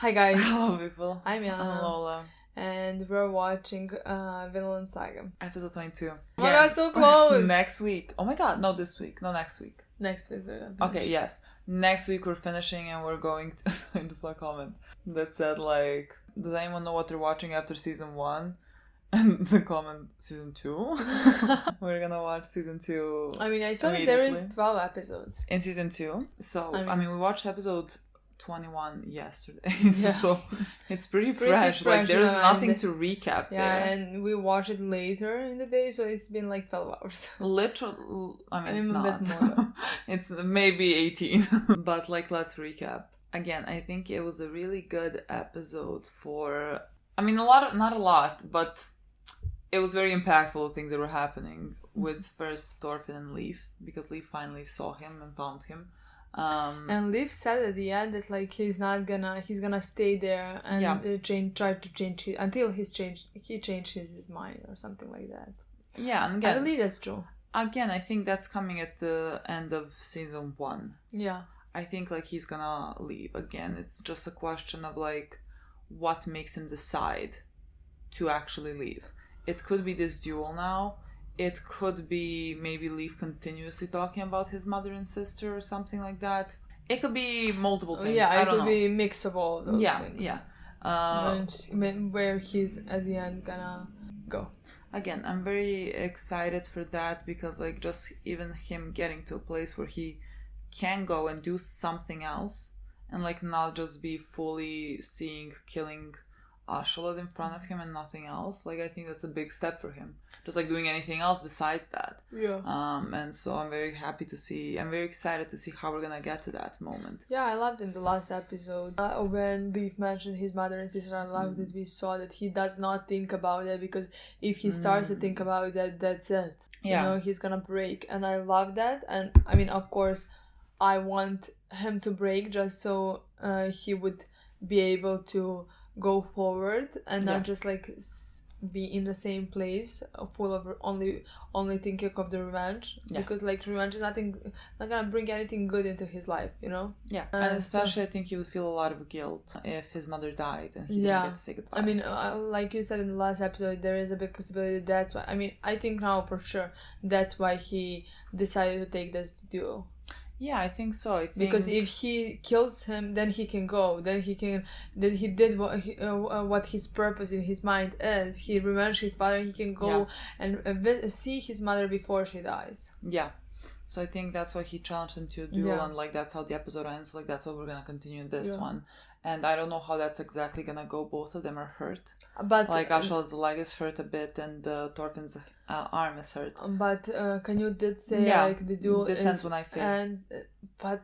Hi guys. Hello people. I'm I'm Yana. Lola. And we're watching Vinland Saga. Episode 22. Oh my god, so close! Next week. Oh my god, no, this week. No, next week. Next week we're gonna Okay, yes. Next week we're finishing and we're going to... I just saw a comment that said like, does anyone know what they're watching after season 1? And the comment, season 2? We're gonna watch season 2 I mean, I saw that there is 12 episodes. in season 2. So, I mean we watched episode 21 yesterday. Yeah. So it's pretty fresh. Like there's nothing to recap there. Yeah, and we watched it later in the day, so it's been like 12 hours. Literally, I mean, it's a not. bit more. It's maybe 18. But like, let's recap. Again, I think it was a really good episode for, I mean, not a lot, but it was very impactful things that were happening with first Thorfinn and Leif, because Leif finally saw him and found him. And Leif said at the end that like he's gonna stay there and try to change it until he changes his mind or something like that. Yeah, and again, I believe that's true. Again, I think that's coming at the end of season 1. Yeah. I think like he's gonna leave again. It's just a question of like what makes him decide to actually leave. It could be this duel now. It could be maybe Leif continuously talking about his mother and sister or something like that. It could be multiple things. Yeah, it could be a mix of all of those things. Yeah. Where he's at the end gonna go. Again, I'm very excited for that because like just even him getting to a place where he can go and do something else and like not just be fully killing Askeladd in front of him and nothing else. Like I think that's a big step for him. Just like doing anything else besides that. Yeah. And so I'm very excited to see how we're gonna get to that moment. Yeah, I loved in the last episode when Leif mentioned his mother and sister. I loved that we saw that he does not think about it, because if he starts to think about that, that's it. Yeah. You know, he's gonna break, and I love that. And I mean, of course, I want him to break just so he would be able to go forward and not just like be in the same place full of only thinking of the revenge, because like revenge is not gonna bring anything good into his life, you know. And especially I think he would feel a lot of guilt if his mother died and he didn't get to say goodbye. I mean, like you said in the last episode, there is a big possibility that's why, I mean, I think now for sure that's why he decided to take this duel. Yeah, I think so. Because if he kills him, then he can go. Then he did what his purpose in his mind is. He revenged his father. He can go and see his mother before she dies. Yeah. So I think that's why he challenged him to a duel, and like that's how the episode ends. Like that's what we're gonna continue in this one. And I don't know how that's exactly gonna go. Both of them are hurt. But like Askeladd's leg is hurt a bit, and Thorfinn's arm is hurt. But Canute did say like the duel this ends when I say. But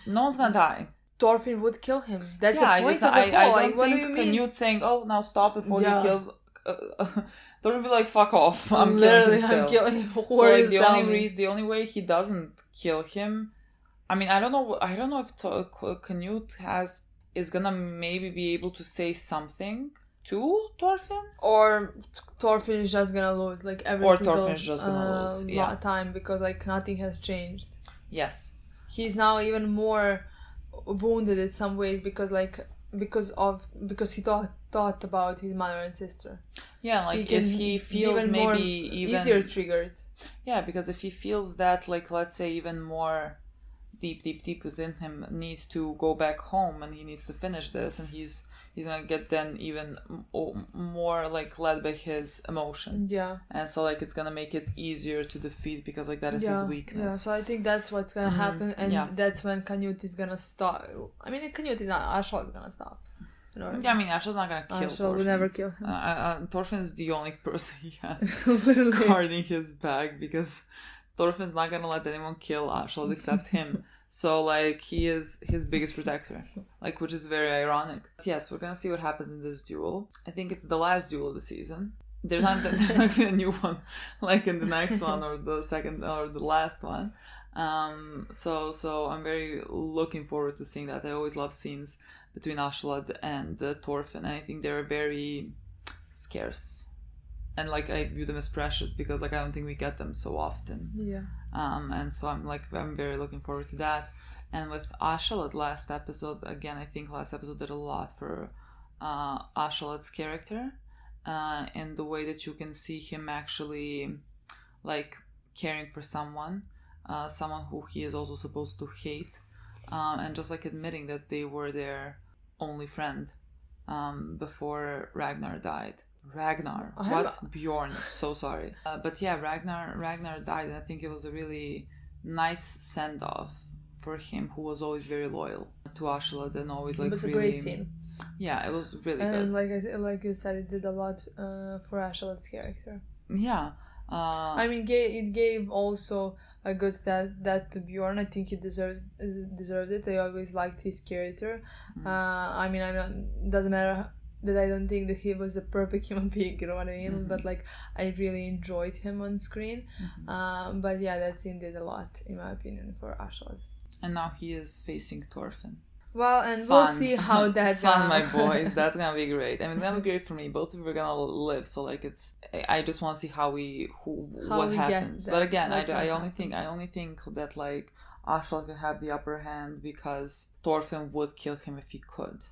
no one's gonna die. Thorfinn would kill him. That's the point of the whole. I don't think Canute saying, "Oh, now stop before he kills." Thorfinn would be like, "Fuck off! I'm killing him still." Killing him. So like the only way he doesn't kill him, I mean, I don't know if Canute is gonna maybe be able to say something to Thorfinn, or Thorfinn is just gonna lose like every time, because like nothing has changed. Yes, he's now even more wounded in some ways because he thought about his mother and sister. Yeah, like if he feels even maybe even easier triggered. Yeah, because if he feels that, like, let's say even more deep within him needs to go back home and he needs to finish this, and he's gonna get then even more like led by his emotion. Yeah. And so like it's gonna make it easier to defeat, because like that is his weakness. Yeah, so I think that's what's gonna happen, and that's when Canute is gonna stop. I mean, Canute is not, Askeladd is gonna stop. You know what I mean? Yeah, I mean, Askeladd's not gonna kill Thorfinn. Will never kill him. Thorfinn is the only person he has guarding his back, because Thorfinn's not gonna let anyone kill Askeladd except him. So like he is his biggest protector, like, which is very ironic. Yes, we're gonna see what happens in this duel. I think it's the last duel of the season. There's not gonna be a new one like in the next one or the second or the last one. So I'm very looking forward to seeing that. I always love scenes between Askeladd and Thorfinn. I think they're very scarce. And like I view them as precious, because like I don't think we get them so often. Yeah. And so I'm very looking forward to that. And with Askeladd last episode, again, I think last episode did a lot for Askeladd's character, in the way that you can see him actually like caring for someone who he is also supposed to hate, and just like admitting that they were their only friend before Ragnar died. Bjorn, so sorry. But yeah, Ragnar died, and I think it was a really nice send off for him, who was always very loyal to Askeladd and always like. It was really, a great scene. Yeah, it was really and good. like you said, it did a lot for Askeladd's character. Yeah. I mean, it gave also a good that to Bjorn. I think he deserved it. I always liked his character. I mean, doesn't matter that I don't think that he was a perfect human being, you know what I mean? But like, I really enjoyed him on screen. But yeah, that scene did a lot, in my opinion, for Askeladd. And now he is facing Thorfinn. Well, and we'll see how that's fun, my boys. That's gonna be great. I mean, it's gonna be great for me. Both of you are gonna live, so like I just want to see what happens. But again, I only think that like Askeladd can have the upper hand because Thorfinn would kill him if he could,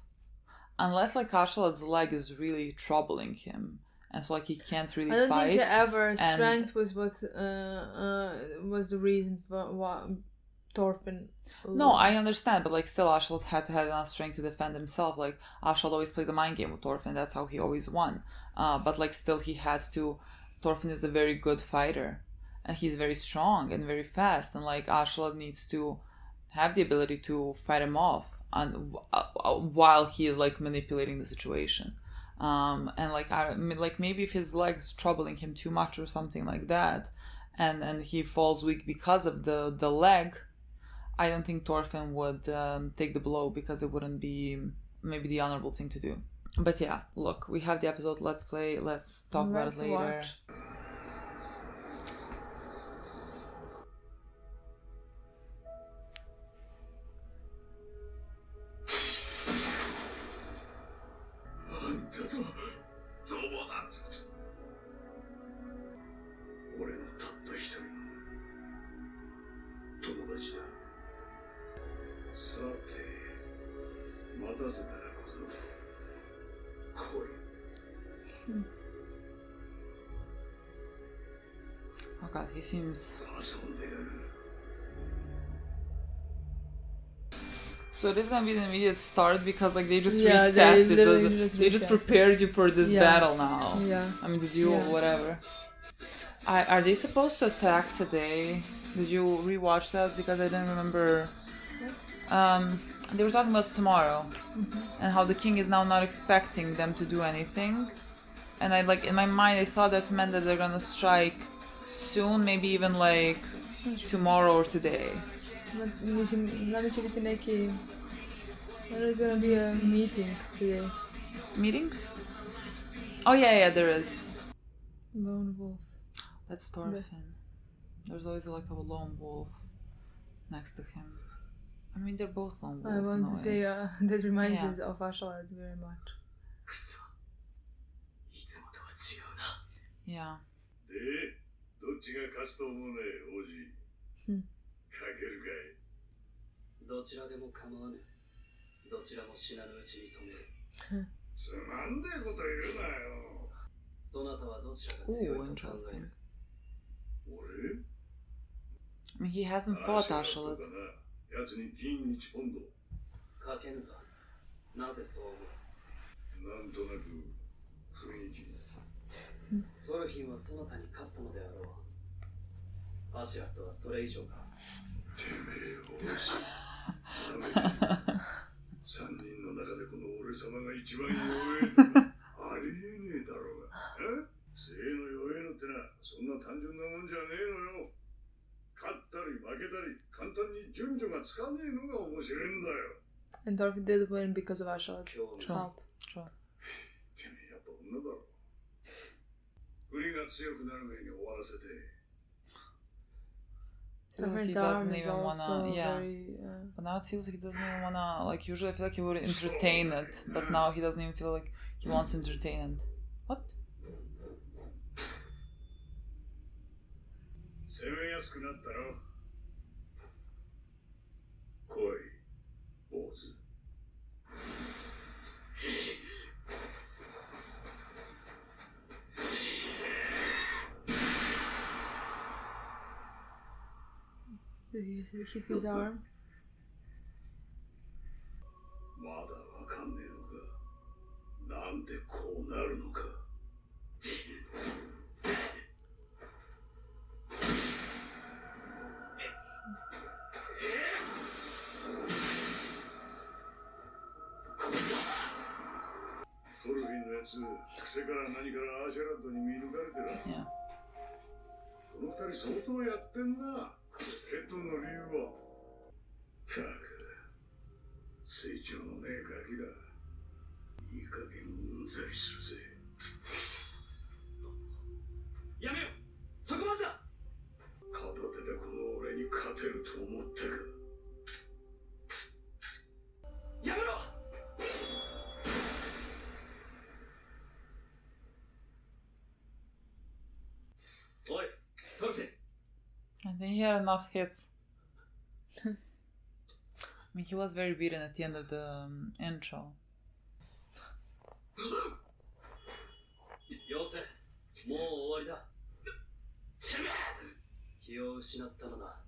unless like Askeladd's leg is really troubling him, and so like he can't really fight. I don't think ever strength was what was the reason for what Thorfinn lost. No, I understand, but like still Askeladd had to have enough strength to defend himself. Like Askeladd always played the mind game with Thorfinn, that's how he always won. But like still he had to. Thorfinn is a very good fighter, and he's very strong and very fast, and like Askeladd needs to have the ability to fight him off and while he is like manipulating the situation. And like like maybe if his leg's troubling him too much or something like that, and he falls weak because of the leg, I don't think Thorfinn would take the blow, because it wouldn't be maybe the honorable thing to do. But yeah, look, we have the episode. Let's play. Let's talk about it later. Watch. Oh god, he seems... So it is gonna be the immediate start, because like they just they just prepared you for this battle now. Yeah. I mean, the duel, whatever. Are they supposed to attack today? Did you rewatch that? Because I didn't remember. They were talking about tomorrow, and how the king is now not expecting them to do anything. And I like in my mind I thought that meant that they're gonna strike soon, maybe even like tomorrow or today. There's gonna be a meeting today. Meeting? Oh yeah, there is. Lone wolf. That's Thorfinn. There's always like a lone wolf next to him. I mean, they're both lone wolves. I want to say that reminds me of Askeladd very much. Yeah. Ooh, interesting. I mean, he hasn't fought Askeladd. And Thorfinn did win because of Askeladd's help. True. Like he doesn't even wanna, but now it feels like he doesn't even wanna, like usually I feel like he would entertain it, but now he doesn't even feel like he wants entertainment. What? Did he hit his arm? まだわかんねえのか。なんでこうなるのか。トルフィンのやつ、癖から何からアーシャラッドに見抜かれてる。Yeah. この二人相当やってんな。ヘッドの理由は。たく、成長のねえガキだ。いい加減うんざりするぜ。やめよ、そこまでだ。片手でこの俺に勝てると思ったか。やめろ。おい、トルフィン。I think he had enough hits. I mean, he was very beaten at the end of the intro. よせ、もう終わりだ。てめえ、気を失ったのだ。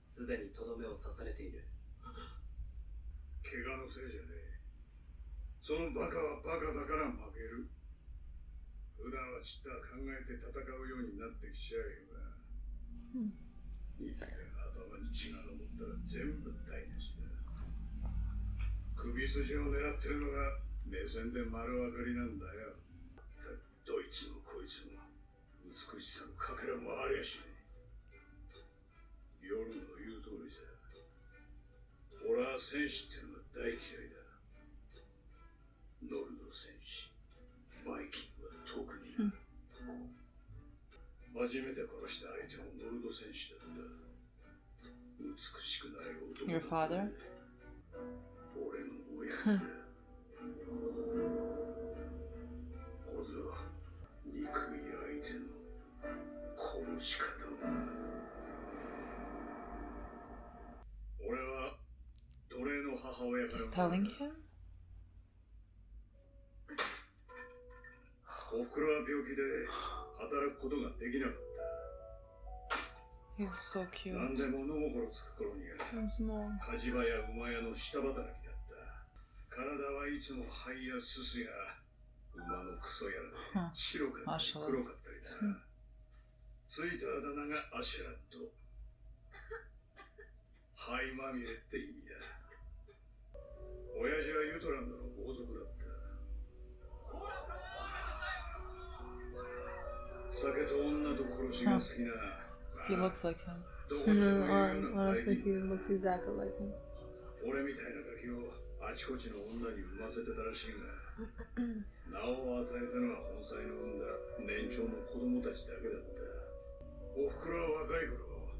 すでにとどめを刺されている。怪我のせいじゃねえ。そのバカはバカだから負ける。普段はちった考えて戦うようになってきちゃうよな。いくら頭に血が上ったら全部台無しだ。首筋を狙ってるのが目線で丸分かりなんだよ。どいつもこいつも美しさのかけらもありゃしねえ。夜の言う通りさ。ホラー戦士ってのは大嫌いだ。ノルド戦士、バイキングは特にな。初めて殺した相手もノルド戦士だった。美しくない男だ。 Your father? 俺の親父だ。小僧、憎い相手の殺し方をな。俺は奴隷の母親から。 He's telling him? おふくろは病気で働くことができなかった。 He was so cute. 何で物心つく頃には火事場や馬屋の下働きだった。体はいつも灰やすすや馬のクソやらで白かったり黒かったりだ。ついたあだ名がアシェラッド。灰まみれって意味だ。親父はユトランドの豪族だった。酒と女と殺しが好きな。He looks like him. Honestly, he looks exactly like him. 俺みたいなガキをあちこちの女に産ませてたらしいが、名を与えたのは本妻の産んだ年長の子供たちだけだった。おふくろは若い頃、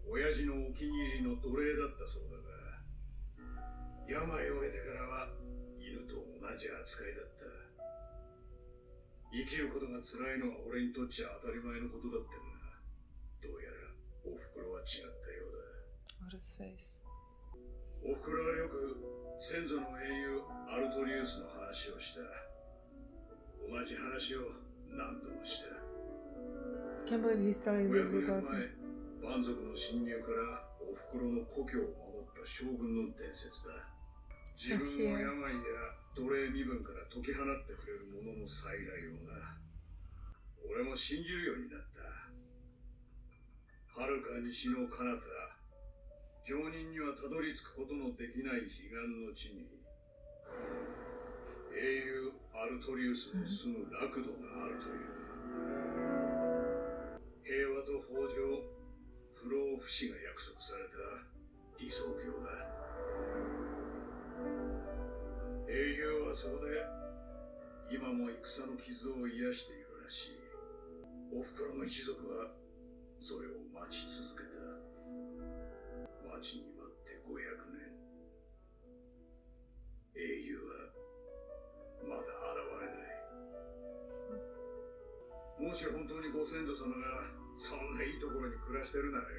親父のお気に入りの奴隷だったそうだが、病を得てからは犬と同じ扱いだった。生きることが辛いのは俺にとっちゃ当たり前のことだったが、どうやらおふくろは違ったようだ。What is face? おふくろはよく先祖の英雄アルトリウスの話をした。同じ話を何度もした。 Can't believe he's telling this to 500年 Thorfinn. 前、蛮族の侵入からおふくろの故郷を守った将軍の伝説だ。自分の病や奴隷身分から解き放ってくれる者の再来をな。俺も信じるようになった。遥か西の彼方、常人にはたどり着くことのできない彼岸の地に、英雄アルトリウスの住む楽土があるという。平和と豊穣、不老不死が約束された理想郷だ。英雄はそこで今も戦の傷を癒しているらしい。おふくろの一族はそれを待ち続けた。待ちに待って500年。英雄はまだ現れない。もし本当にご先祖様がそんないいところに暮らしてるならよ、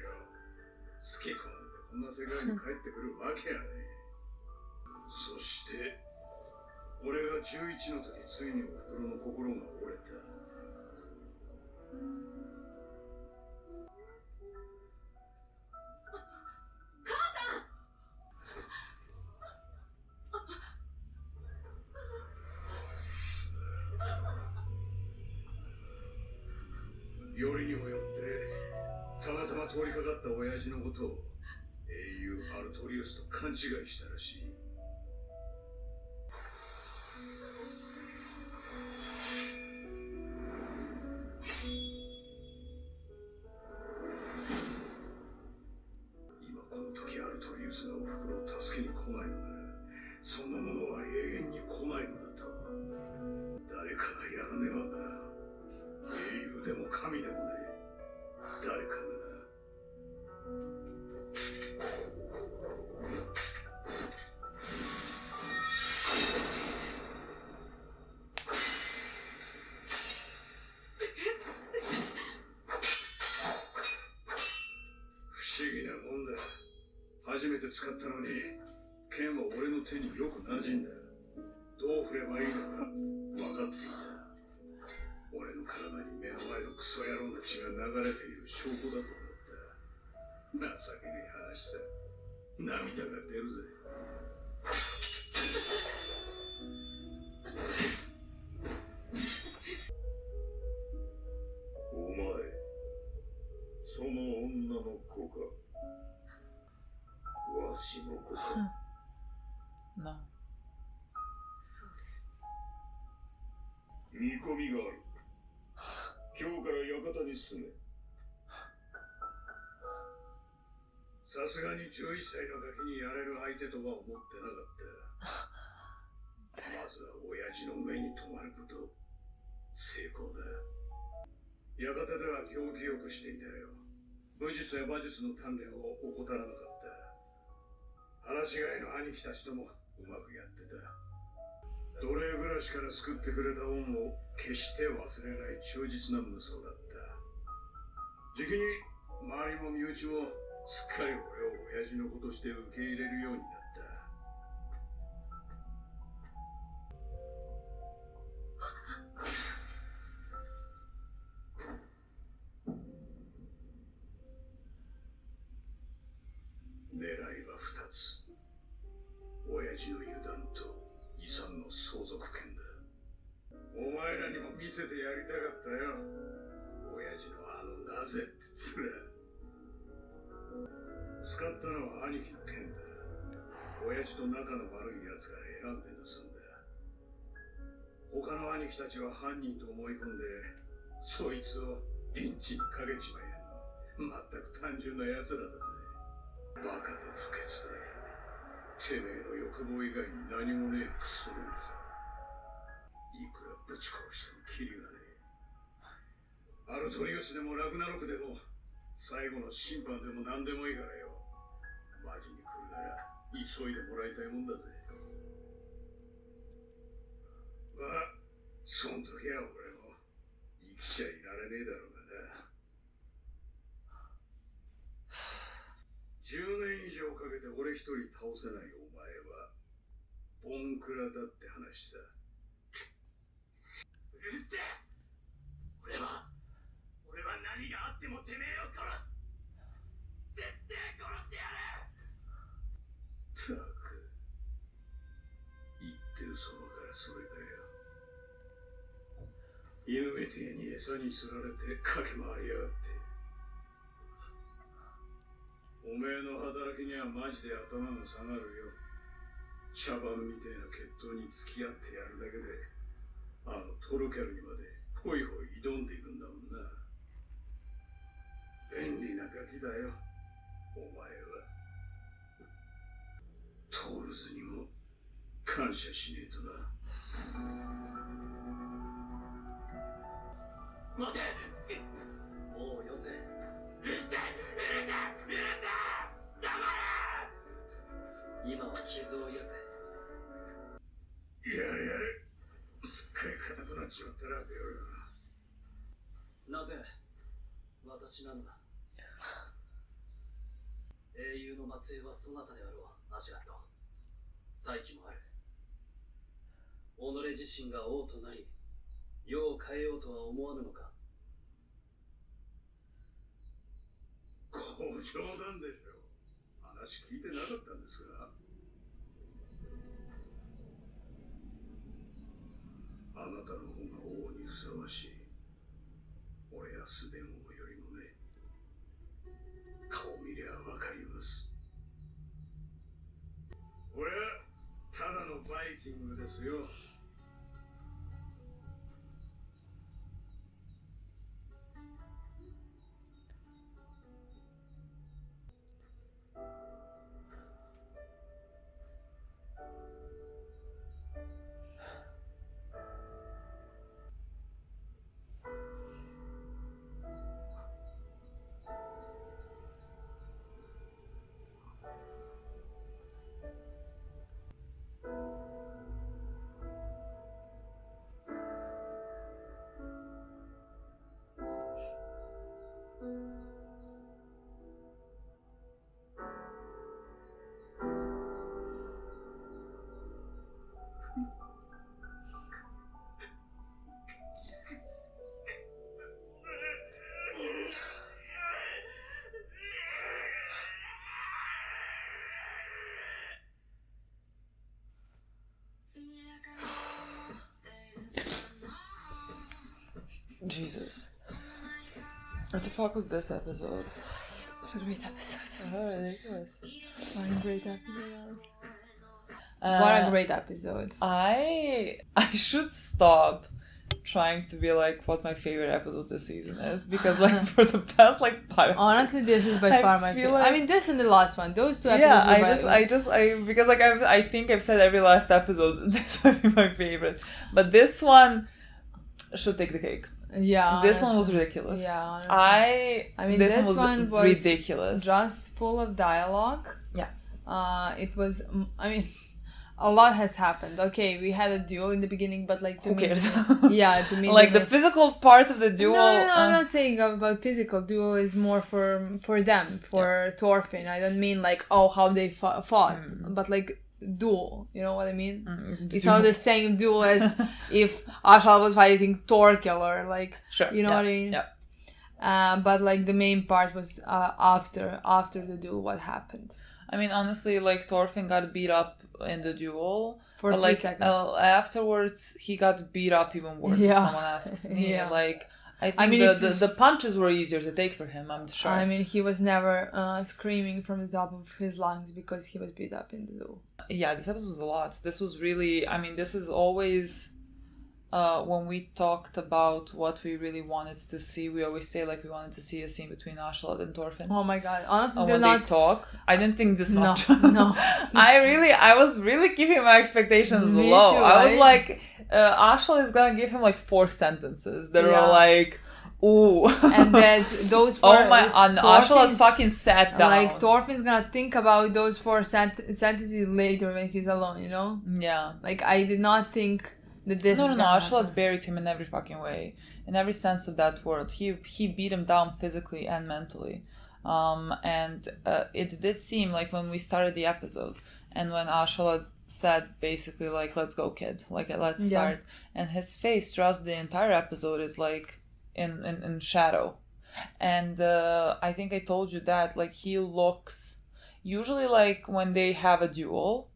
好き好んでこんな世界に帰ってくるわけやね。そして俺が11の時ついにおふくろの心が折れた。よりにもよってたまたま通りかかった親父のことを英雄アルトリウスと勘違いしたらしい。今この時アルトリウスがおふくろを助けに来ないのなら、そんなものは永遠に来ないのだと誰かがやらねばな。英雄でも神でもねえ、誰かがな。不思議なもんだ。初めて使ったのに剣は俺の手によく馴染んだ。どう振ればいいのか分かっていた。俺の体に目の前のクソ野郎の血が流れている証拠だと思った。情けねえ話さ。涙が出るぜ。お前、その女の子か。わしの子か。No. そうです。見込みがある。今日から館に住め。さすがに11歳のガキにやれる相手とは思ってなかった。まずは親父の目に留まること。成功だ。館では行儀よくしていたよ。武術や馬術の鍛錬を怠らなかった。話し飼いの兄貴たちともうまくやってた。奴隷暮らしから救ってくれた恩を決して忘れない忠実な無双だった。じきに周りも身内もすっかり俺を親父の子として受け入れるようになった。狙いは2つ。親父の油断と遺産の相続権だ。お前らにも見せてやりたかったよ。親父のあのなぜって面。使ったのは兄貴の剣だ。親父と仲の悪い奴から選んで盗んだ。他の兄貴たちは犯人と思い込んで、そいつをリンチにかけちまえんの。全く単純な奴らだぜ。バカで不潔で、てめえの欲望以外に何もねえクソどもさ。いくらぶち殺してもキリがねえ。アルトリウスでもラグナロクでも最後の審判でも何でもいいからよ。マジに来るなら急いでもらいたいもんだぜ。まあそん時は俺も生きちゃいられねえだろうがな。10年以上かけて俺一人倒せないお前はボンクラだって話さ。うるせえ。俺は何があってもてめえを殺す。絶対殺してやる。たく言ってるそばからそれかよ。犬めてえに餌に釣られて駆け回りやがって。おめえの働きにはマジで頭が下がるよ。茶番みてえな決闘に付き合ってやるだけであのトルケルにまでホイホイ挑んでいくんだもんな。便利なガキだよお前は。トールズにも感謝しねえとな。待て。もうよせ。うるせえ黙れ。今は傷を癒せ。やれやれ。すっかり硬くなっちまったら病院。なぜ私なのだ。英雄の末裔はそなたであろう、アシュラット。再起もある。己自身が王となり、世を変えようとは思わぬのか。ご冗談でしょう。話聞いてなかったんですか。あなたの方が王にふさわしい。俺やスデン王よりもね。顔見りゃわかります。俺はただのバイキングですよ。Jesus. What the fuck was this episode? It's a great episode. Oh, ridiculous. It's not a great episode, honestly. What a great episode. I should stop trying to be like what my favorite episode this season is, because like for the past like 5 Honestly, this is by far my favorite. like- I mean, this and the last one. Those two episodes because like I think I've said every last episode this might be my favorite, but this one should take the cake. Yeah. This one was ridiculous. Yeah, honestly. I mean, this one was ridiculous. Just full of dialogue. Yeah. It was, I mean, a lot has happened. Okay, we had a duel in the beginning, but like to Who me, cares? yeah, to me, Like the physical part of the duel. No, I'm not saying about physical. Duel is more for them, for Thorfinn. I don't mean like how they fought, but like duel. You know what I mean? It's not the same duel as if Askeladd was fighting Thorkell, like Sure. you know what I mean? Yeah. But like the main part was after the duel, what happened. I mean, honestly, like Thorfinn got beat up in the duel. For but 3 like, seconds. Afterwards, he got beat up even worse, if Yeah. someone asks me. Yeah. Like, I think the punches were easier to take for him, I'm sure. I mean, he was never screaming from the top of his lungs because he was beat up in the duel. Yeah, this episode was a lot. This was really, I mean, this is always, when we talked about what we really wanted to see, we always say like we wanted to see a scene between Askeladd and Thorfinn. Oh my god, honestly, When they talk, I didn't think this much. No. I was really keeping my expectations Me low. too, I was right? like, Askeladd is gonna give him like 4 sentences that Yeah. are like, ooh. And that those 4... Oh my, and Askeladd fucking sat down. Like, Thorfinn's gonna think about those 4 sentences later when he's alone, you know? Yeah. Like, I did not think that this No, is gonna Askeladd happen. buried him in every fucking way. In every sense of that word. He beat him down physically and mentally. And it did seem like when we started the episode and when Askeladd said basically like, let's go, kid. Like, let's start. And his face throughout the entire episode is like in shadow. And I think I told you that like he looks... Usually like when they have a duel...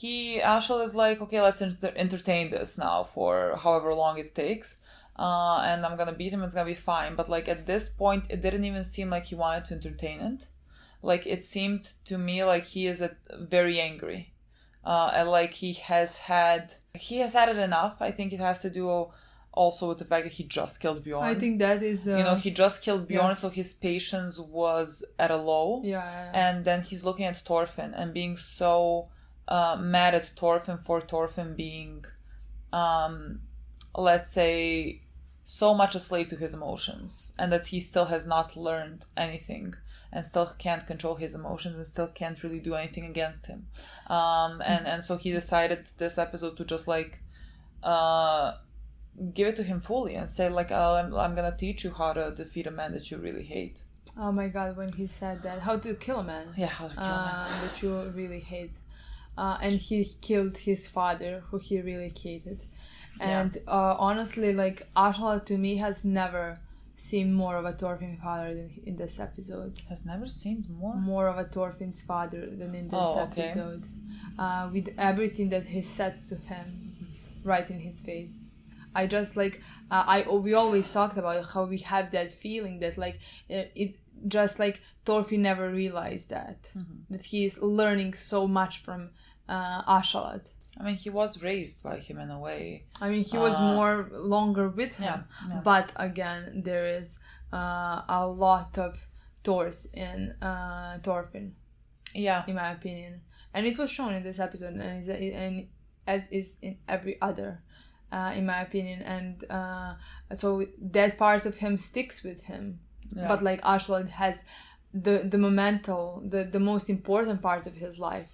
Askeladd is like, okay, let's entertain this now for however long it takes. And I'm gonna beat him, it's gonna be fine. But like at this point, it didn't even seem like he wanted to entertain it. Like it seemed to me like he is very angry. And like he has had it enough. I think it has to do also with the fact that he just killed Bjorn. I think that is the... You know, he just killed Bjorn, Yes. so his patience was at a low. Yeah. And then he's looking at Thorfinn and being so... mad at Thorfinn for Thorfinn being, let's say, so much a slave to his emotions, and that he still has not learned anything and still can't control his emotions and still can't really do anything against him. And so he decided this episode to just like give it to him fully and say like, I'm gonna teach you how to defeat a man that you really hate. Oh my god, when he said that, how to kill a man. Yeah, how to kill a man. That you really hate. And he killed his father, who he really hated. And honestly, like, Askeladd to me has never seen more of a Thorfinn father than in this episode. Has never seen more? More of a Thorfinn's father than in this episode. With everything that he said to him right in his face. I just like, we always talked about how we have that feeling that like, it just like Thorfinn never realized that. That he is learning so much from Askeladd. I mean, he was raised by him in a way. I mean, he was more longer with him. Yeah. But again, there is a lot of Thors in Thorfinn. Yeah. In my opinion. And it was shown in this episode, and as is in every other, in my opinion. And so that part of him sticks with him. Yeah. But like Askeladd has the the most important part of his life.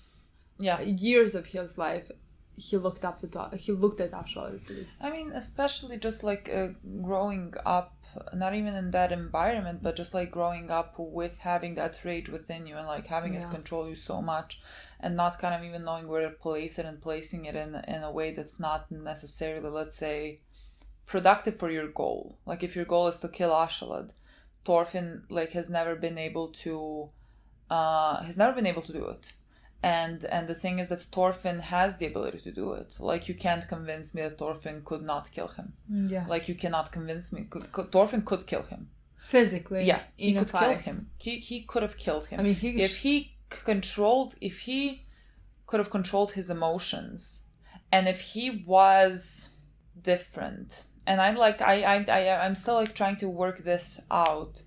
Yeah. Years of his life. He looked at Askeladd, please. I mean, especially just like growing up, not even in that environment, but just like growing up with having that rage within you and like having it control you so much, and not kind of even knowing where to place it and placing it in a way that's not necessarily, let's say, productive for your goal. Like if your goal is to kill Askeladd, Thorfinn like has never been able to do it. And the thing is that Thorfinn has the ability to do it. Like, you can't convince me that Thorfinn could not kill him. Yeah. Like, you cannot convince me. Thorfinn could kill him. Physically. Yeah, he could kill him. He could have killed him. I mean, if he could have controlled his emotions, and if he was different, and I'm still like trying to work this out,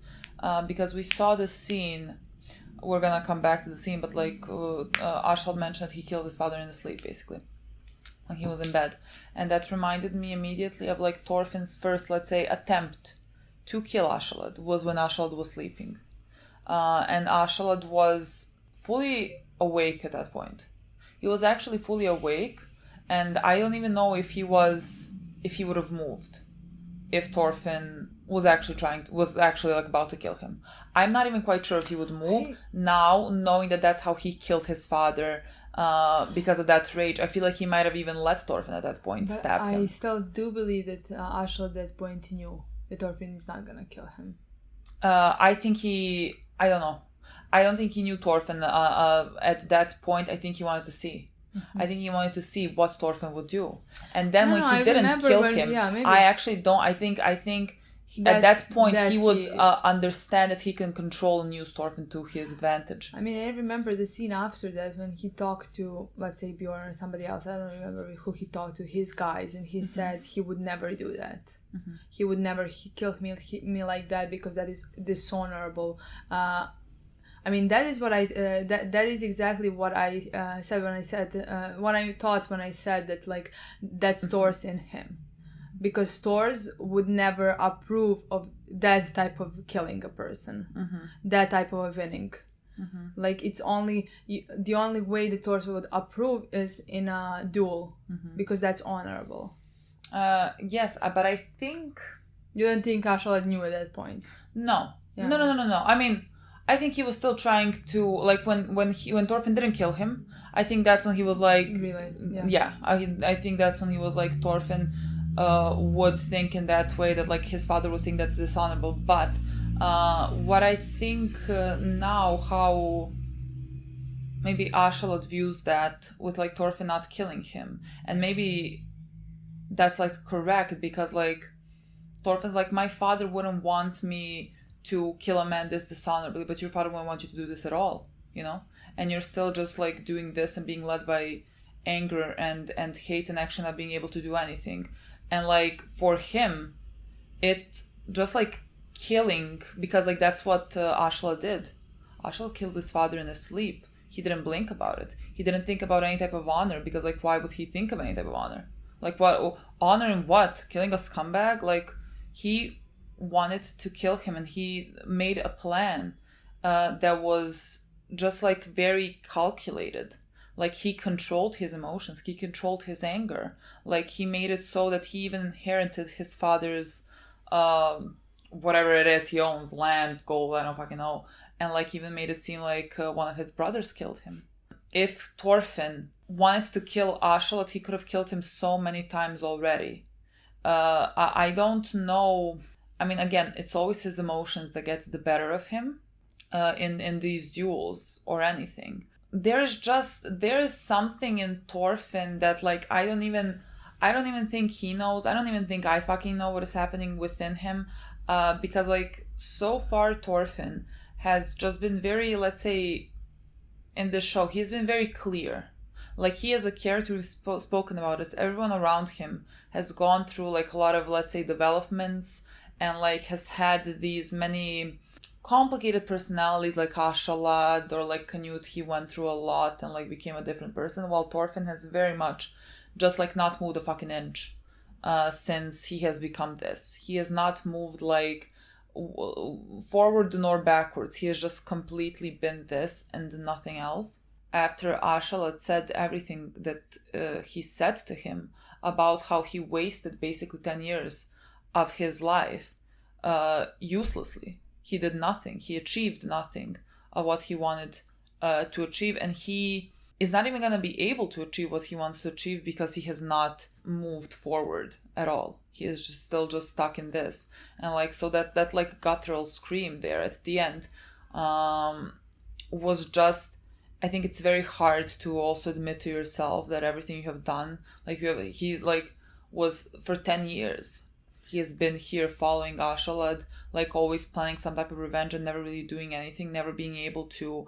because we saw this scene. We're gonna come back to the scene, but like Askeladd mentioned, he killed his father in his sleep, basically, when he was in bed, and that reminded me immediately of like Thorfinn's first, let's say, attempt to kill Askeladd was when Askeladd was sleeping, and Askeladd was fully awake at that point. He was actually fully awake, and I don't even know if he would have moved if Thorfinn was actually like about to kill him. I'm not even quite sure if he would move now, knowing that that's how he killed his father, because of that rage. I feel like he might have even let Thorfinn at that point stab him. I still do believe that Askeladd at that point knew that Thorfinn is not gonna kill him. I don't know. I don't think he knew Thorfinn at that point. I think he wanted to see. I think he wanted to see what Thorfinn would do, and then when he didn't kill him, I actually don't. I think at that point he would understand that he can control and use Thorfinn to his advantage. I mean, I remember the scene after that when he talked to, let's say, Bjorn or somebody else. I don't remember who he talked to, his guys, and he said he would never do that. He would never kill me like that because that is dishonorable. I mean, that is what that is exactly what I said when I said what I thought when I said that, like, that's Thor's in him, because Thor's would never approve of that type of killing a person, that type of winning. Like, it's only the only way that Thor would approve is in a duel, because that's honorable. Yes, but I think you don't think Askeladd knew at that point? No. I mean, I think he was still trying to, like, when Thorfinn didn't kill him, I think that's when he was like, really? I think that's when he was like, Thorfinn would think in that way, that like his father would think that's dishonorable. But what I think now, how maybe Askeladd views that with like Thorfinn not killing him, and maybe that's like correct, because like Thorfinn's like, my father wouldn't want me to kill a man this dishonorably, but your father won't want you to do this at all, you know? And you're still just like doing this and being led by anger and hate and actually not being able to do anything. And like for him, it just like killing, because like that's what Askeladd did. Askeladd killed his father in his sleep. He didn't blink about it. He didn't think about any type of honor, because like why would he think of any type of honor? Like what honor in what? Killing a scumbag? Like he wanted to kill him, and he made a plan that was just like very calculated. Like he controlled his emotions, he controlled his anger, like he made it so that he even inherited his father's whatever it is he owns, land, gold, I don't fucking know, and like even made it seem like one of his brothers killed him. If Thorfinn wanted to kill Askeladd, he could have killed him so many times already. I don't know. I mean, again, it's always his emotions that get the better of him in these duels or anything. There is something in Thorfinn that like I don't even think he knows. I don't even think I fucking know what is happening within him. Because like so far Thorfinn has just been very, let's say, in this show, he's been very clear. Like he as a character we've spoken about this, everyone around him has gone through like a lot of, let's say, developments and like has had these many complicated personalities like Askeladd or like Canute. He went through a lot and like became a different person, while Thorfinn has very much just like not moved a fucking inch since he has become this. He has not moved like forward nor backwards. He has just completely been this and nothing else. After Askeladd said everything that he said to him about how he wasted basically 10 years of his life uselessly. He did nothing. He achieved nothing of what he wanted to achieve, and he is not even going to be able to achieve what he wants to achieve because he has not moved forward at all. He is just still just stuck in this. And like, so that like guttural scream there at the end was just, I think it's very hard to also admit to yourself that everything you have done, like he like was for 10 years. He has been here following Askeladd, like always planning some type of revenge and never really doing anything, never being able to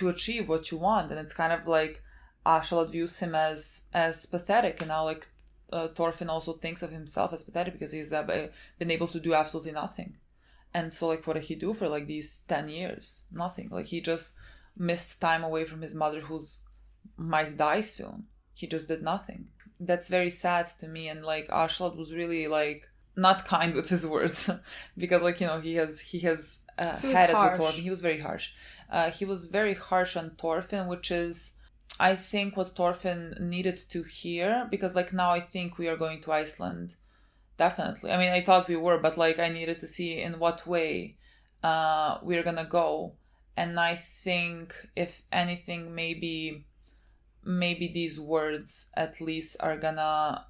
achieve what you want. And it's kind of like Askeladd views him as pathetic, and now like Thorfinn also thinks of himself as pathetic because he's been able to do absolutely nothing. And so like what did he do for like these 10 years? Nothing. Like he just missed time away from his mother who's might die soon. He just did nothing. That's very sad to me. And like Askeladd was really like not kind with his words because like, you know, he has had it with Thorfinn. He was very harsh. He was very harsh on Thorfinn, which is I think what Thorfinn needed to hear, because like now I think we are going to Iceland. Definitely. I mean, I thought we were, but like I needed to see in what way we're gonna go. And I think if anything, maybe these words at least are gonna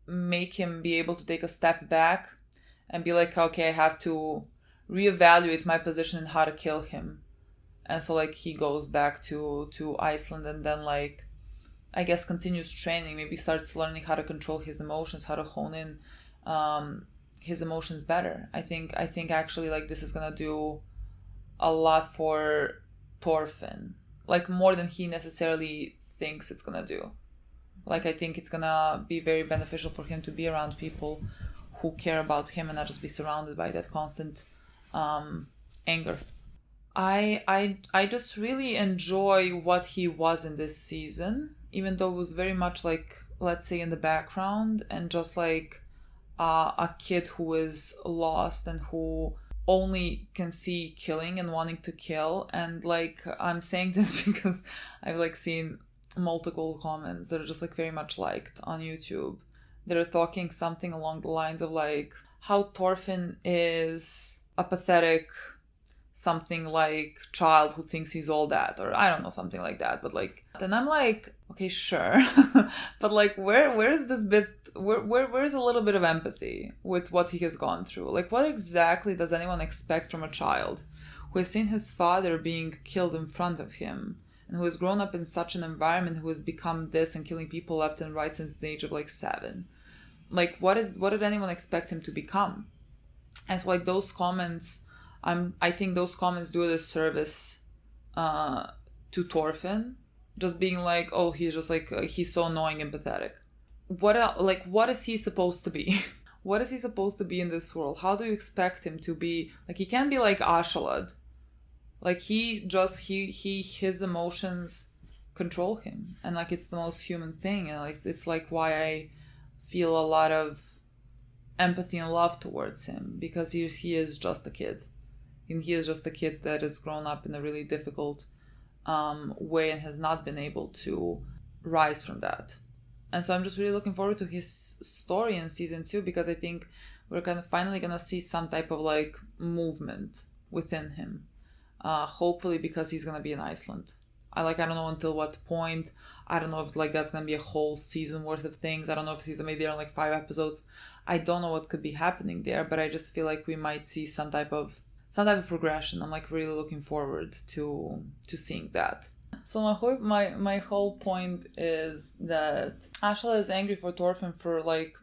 make him be able to take a step back and be like, okay, I have to reevaluate my position and how to kill him. And so like he goes back to Iceland and then like I guess continues training, maybe starts learning how to control his emotions, how to hone in his emotions better. I think actually like this is gonna do a lot for Thorfinn, like more than he necessarily thinks it's gonna do. Like I think it's gonna be very beneficial for him to be around people who care about him and not just be surrounded by that constant anger. I just really enjoy what he was in this season, even though it was very much like, let's say, in the background and just like a kid who is lost and who only can see killing and wanting to kill. And like I'm saying this because I've like seen multiple comments that are just like very much liked on YouTube. They're talking something along the lines of like how Thorfinn is a pathetic something like child who thinks he's all that, or I don't know, something like that. But like, and I'm like, okay, sure. But like where's this bit, where's a little bit of empathy with what he has gone through? Like what exactly does anyone expect from a child who has seen his father being killed in front of him and who has grown up in such an environment, who has become this and killing people left and right since the age of like 7? Like what did anyone expect him to become? And so like those comments, I think those comments do a disservice to Thorfinn, just being like, oh, he's just like he's so annoying and pathetic. What is he supposed to be? What is he supposed to be in this world? How do you expect him to be? Like he can't be like Askeladd. Like his emotions control him, and like it's the most human thing, and like it's like why I feel a lot of empathy and love towards him, because he is just a kid. And he is just a kid that has grown up in a really difficult way and has not been able to rise from that. And so I'm just really looking forward to his story in season 2, because I think we're finally gonna see some type of like movement within him. Hopefully because he's gonna be in Iceland. I don't know until what point. I don't know if like that's gonna be a whole season worth of things. I don't know if he's gonna be there in like 5 episodes. I don't know what could be happening there, but I just feel like we might see some type of progression. I'm like really looking forward to seeing that. So my whole point is that Askeladd is angry for Thorfinn for like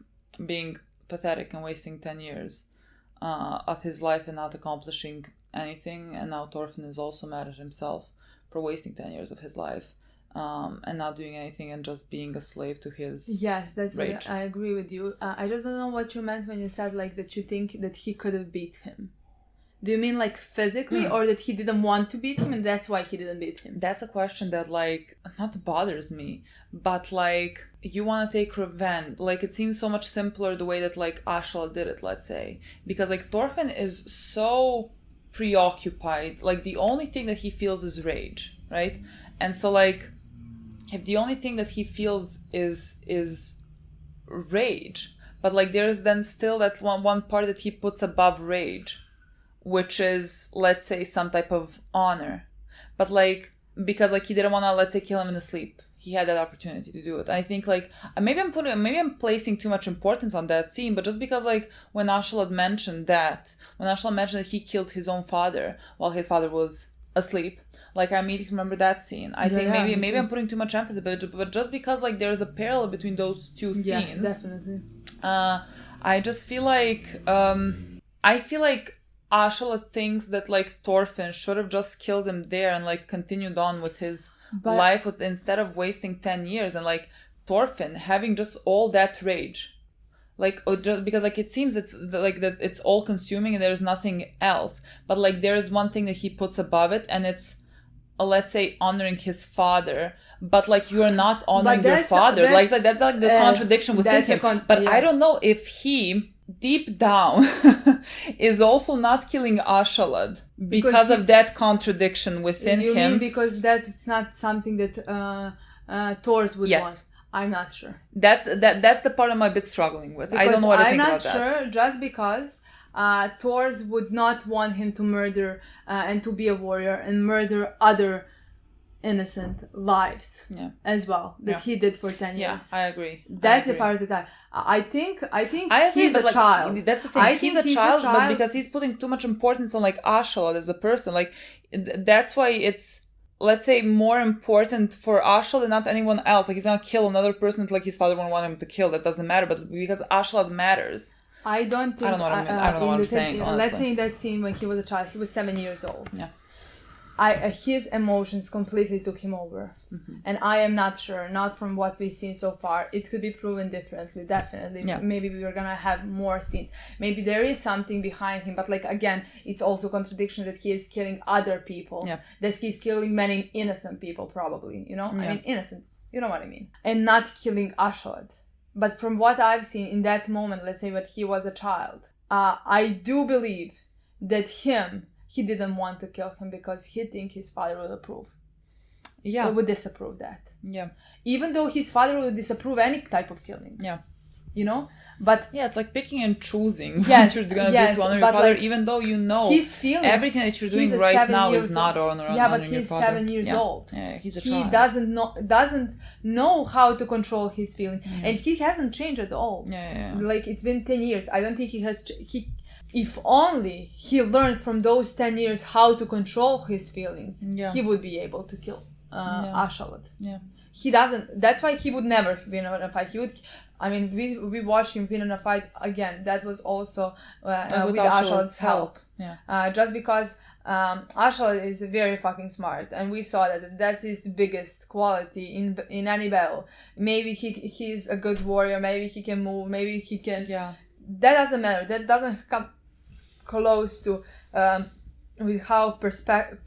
being pathetic and wasting 10 years of his life and not accomplishing anything, and now Thorfinn is also mad at himself for wasting 10 years of his life and not doing anything and just being a slave to his rage. I agree with you. I just don't know what you meant when you said like that you think that he could have beat him. Do you mean like physically or that he didn't want to beat him and that's why he didn't beat him? That's a question that like not bothers me, but like you want to take revenge. Like it seems so much simpler the way that like Askeladd did it, let's say. Because like Thorfinn is so preoccupied. Like the only thing that he feels is rage, right? And so like if the only thing that he feels is rage, but like there's then still that one part that he puts above rage, which is, let's say, some type of honor. But like, because like he didn't want to, let's say, kill him in his sleep. He had that opportunity to do it. I think like, maybe I'm placing too much importance on that scene, but just because like when Askeladd mentioned that he killed his own father while his father was asleep, like I immediately remember that scene. I think maybe I'm putting too much emphasis, but just because like there's a parallel between those two scenes. Yes, definitely. I just feel like, Askeladd thinks that like Thorfinn should have just killed him there and like continued on with his life instead of wasting 10 years, and like Thorfinn having just all that rage, like just because like it seems it's like that it's all consuming and there's nothing else, but like there is one thing that he puts above it, and it's let's say honoring his father, but like you are not honoring your father. That's like the contradiction within him. I don't know if he deep down is also not killing Askeladd because of that contradiction within him. You mean because that's not something that Thors would want? I'm not sure. That's the part I'm a bit struggling with. Because I don't know what to think about that. I'm not sure just because Thors would not want him to murder and to be a warrior and murder other innocent lives as well that he did for 10 years. I agree. That's the part that I think he's a child. That's the thing. He's a child, but because he's putting too much importance on like Askeladd as a person, like that's why it's, let's say, more important for Askeladd and not anyone else. Like he's gonna kill another person that like his father won't want him to kill. That doesn't matter, but because Askeladd matters. I don't know what I'm saying. Honestly. Let's say in that scene when he was a child, he was 7 years old. Yeah. His emotions completely took him over. Mm-hmm. And I am not sure, not from what we've seen so far. It could be proven differently, definitely. Yeah. Maybe we are going to have more scenes. Maybe there is something behind him, but like again, it's also contradiction that he is killing other people. Yeah. That he's killing many innocent people probably, you know? Yeah. I mean, innocent, you know what I mean? And not killing Askeladd. But from what I've seen in that moment, let's say when he was a child, I do believe that he didn't want to kill him because he thinks his father would approve. Yeah. He would disapprove that. Yeah. Even though his father would disapprove any type of killing. Yeah. You know? But yeah, it's like picking and choosing what you're going to do to honor your father, like, even though you know his feelings, everything that you're doing right now is not honoring your father. Yeah, but he's 7 years old. Yeah, he's a child. He doesn't know how to control his feelings. Mm-hmm. And he hasn't changed at all. Yeah. Like, it's been 10 years. I don't think he has... If only he learned from those 10 years how to control his feelings, he would be able to kill Askeladd. Yeah. He doesn't. That's why he would never win a fight. He would... I mean, we watched him win in a fight again. That was also with Askeladd's help. Yeah. Just because Askeladd is very fucking smart, and we saw that's his biggest quality in any battle. Maybe he's a good warrior. Maybe he can move. Maybe he can. Yeah. That doesn't matter. That doesn't come close to with how perceptive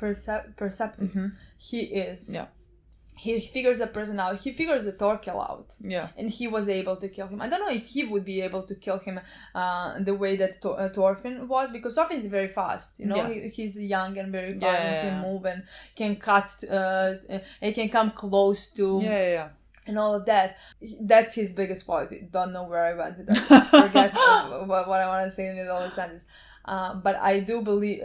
he is. Yeah. He figures a person out. He figures the Thorkel out. Yeah. And he was able to kill him. I don't know if he would be able to kill him the way that Thorfinn was, because Thorfinn is very fast. You know, he's young and very violent, can move and can cut. He can come close to. and all of that. That's his biggest quality. Don't know where I went with that. Forget what I want to say in the middle of the sentence. But I do believe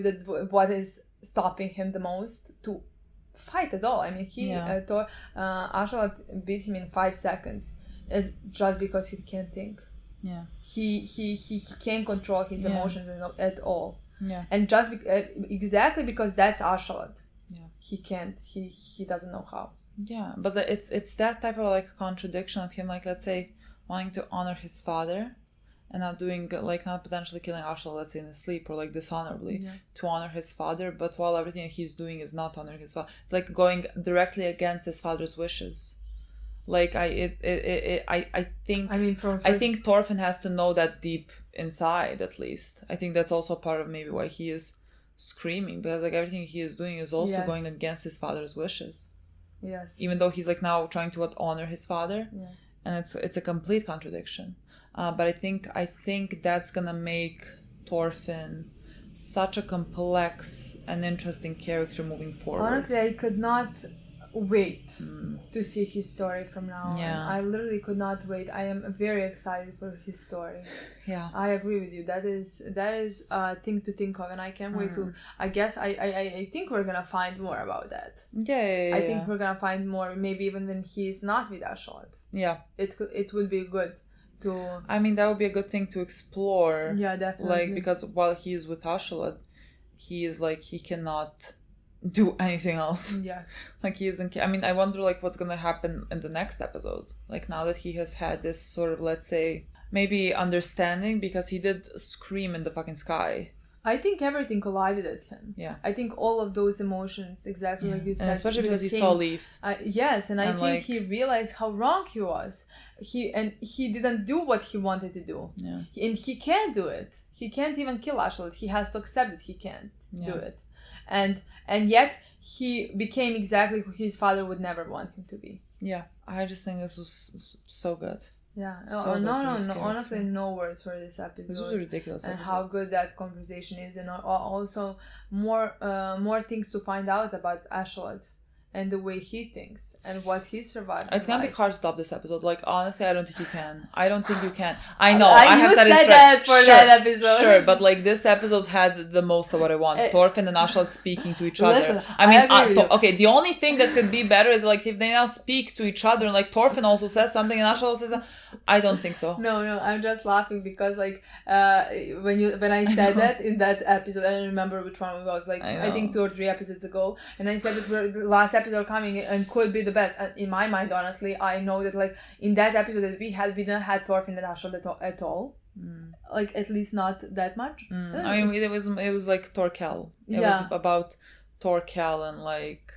that what is stopping him the most to fight at all. I mean, Askeladd beat him in 5 seconds, is just because he can't think. Yeah. He can't control his emotions at all. Yeah. And just exactly because that's Askeladd. Yeah. He can't. He doesn't know how. Yeah, but it's that type of like contradiction of him, like, let's say, wanting to honor his father and not doing, like, not potentially killing Askeladd, let's say, in his sleep or like dishonorably, to honor his father, but while everything that he's doing is not honoring his father. It's like going directly against his father's wishes. Like, I think Thorfinn has to know that deep inside, at least. I think that's also part of maybe why he is screaming, because like everything he is doing is also going against his father's wishes. Yes. Even though he's like now trying to honor his father. Yes. And it's a complete contradiction. But I think that's gonna make Thorfinn such a complex and interesting character moving forward. Honestly, I could not wait to see his story from now on. I literally could not wait. I am very excited for his story. Yeah, I agree with you. That is a thing to think of, and I can't wait to. I guess I think we're gonna find more about that. Yeah. I think we're gonna find more. Maybe even when he's not with Askeladd. Yeah. It would be good to. I mean, that would be a good thing to explore. Yeah, definitely. Like, because while he's with Askeladd, he is like, he cannot do anything else. Yeah. Like, he isn't. I mean, I wonder like what's gonna happen in the next episode. Like, now that he has had this sort of, let's say, maybe understanding, because he did scream in the fucking sky. I think everything collided at him. Yeah. I think all of those emotions, exactly like you said. And especially because he saw Leaf. Yes, and I think like, he realized how wrong he was. He didn't do what he wanted to do. Yeah. And he can't do it. He can't even kill Askeladd. He has to accept that he can't do it. And yet he became exactly who his father would never want him to be. Yeah. I just think this was so good. Yeah. So no. Honestly, no words for this episode. This was a ridiculous episode. And how good that conversation is, and also more things to find out about Askeladd and the way he thinks and what he survived. It's gonna be hard to top this episode. Like, honestly, I don't think you can. I know. That episode. Sure, but like, this episode had the most of what I want. Thorfinn and Askeladd speaking to each other. Listen, I mean, okay, the only thing that could be better is like if they now speak to each other and like Thorfinn also says something and Askeladd says that. I don't think so. No, I'm just laughing because like when I said that in that episode, I don't remember which one it was. Like, I think 2 or 3 episodes ago, and I said that the last episode coming and could be the best. And in my mind, honestly, I know that like in that episode that we didn't have Thorfinn and Askeladd at all. Like, at least not that much. I mean, it was like Thorkel. It was about Thorkel and like.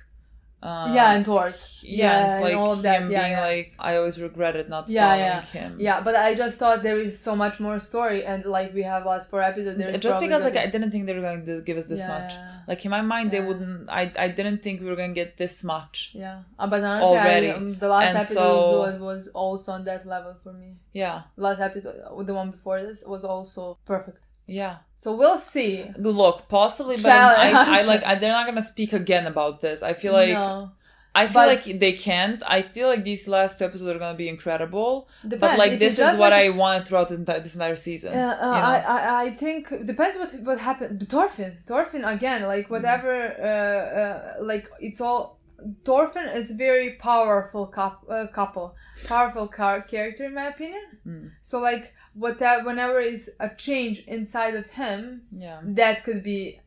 And Thors. Yeah, and all of that. Him being like, I always regretted not following him. Yeah, but I just thought there is so much more story, and like we have last 4 episodes. Just because like I didn't think they were going to give us this much. Like, in my mind, they wouldn't. I didn't think we were going to get this much. Yeah, but honestly, already. The last episode was also on that level for me. Yeah. Last episode, the one before this, was also perfect. Yeah. So we'll see. Look, possibly, but they're not gonna speak again about this. I feel like like they can't. I feel like these last 2 episodes are gonna be incredible. But like, this is what I wanted throughout this entire season. I think depends what happened. Thorfinn again. Like, whatever. Like, it's all. Thorfinn is very powerful powerful character in my opinion. So like, whenever is a change inside of him, that could be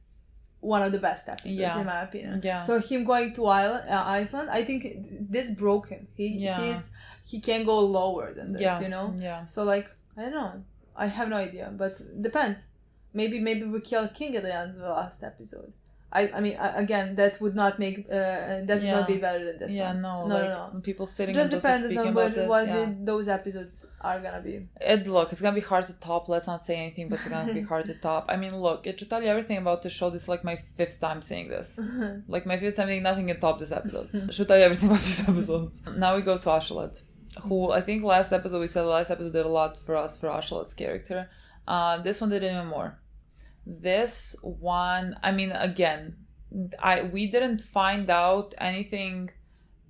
one of the best episodes in my opinion. So him going to Iceland, I think this broke him. He can't go lower than this, you know. So like, I don't know, I have no idea, but depends. Maybe we kill King at the end of the last episode. I mean, again, that would not make would not be better than this. Yeah, one. No. People sitting just and just speaking about this. What those episodes are gonna be. Look, it's gonna be hard to top. Let's not say anything, but it's gonna be hard to top. I mean, look, it should tell you everything about the show. This is like my 5th time saying this. Like, my 5th time saying nothing can top this episode. It should tell you everything about these episodes. Now we go to Askeladd, who I think last episode did a lot for us for Askeladd's character. This one did even more. This one, I mean, again, we didn't find out anything